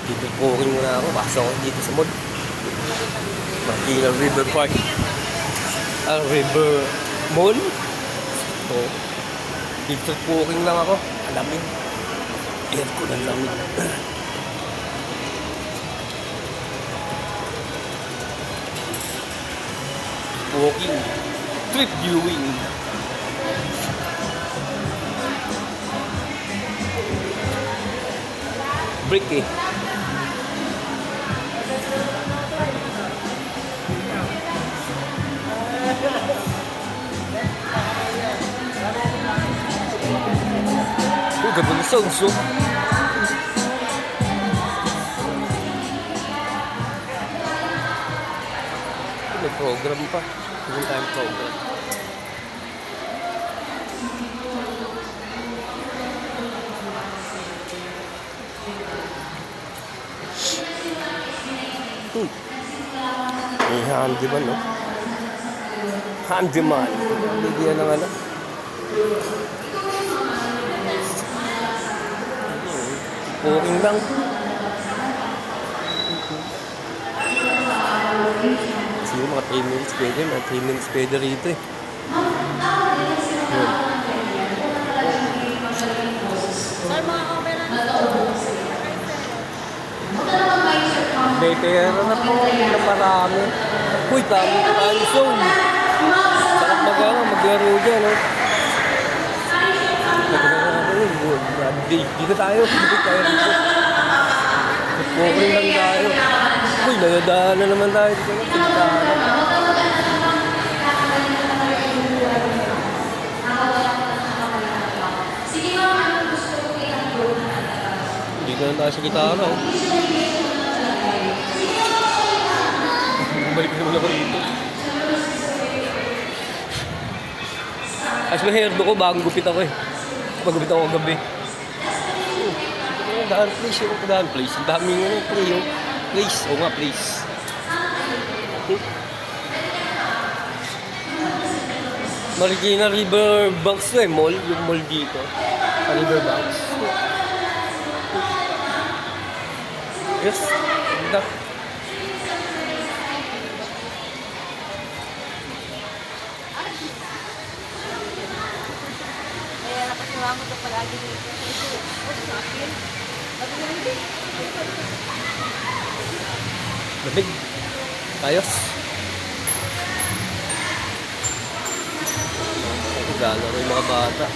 Dito walking muna ako. Pasok ako dito sa mall. Marikina River Park. River Mall. So, dito walking lang ako. Alamig. Aircon ang lamig. Walking. Trip viewing. Break eh. Ganda ng sounds, oh. May program pa. Full time program. May handyman, no? Handyman. Bigyan ng ano. Walking lang. Siguro mga 3 minutes pwede. Mga 3 minutes pwede rito eh. Yun. Sir, mga opera na. May pera na po na marami. Uy, tayo zone. Sarap maglaro dyan, no? Dito tayo. Dito tayo rito. Walking lang tayo. Uy, nadadaan na naman tayo dito. Dito na tayo sa gitara, oh. Balik naman ako rito. As may hairdo ko, bagong gupit ako eh. Pagupit ako gabi. Daan place yun. Daan place. Ang daming ano, place. O nga, place. Marikina River Banks to eh, mall. Yung mall dito. Sa River Banks. Yes. Ganda. Kaya napasiwa mo ito palagi dito. Labig. Ayos. Gano'n rin mga bata.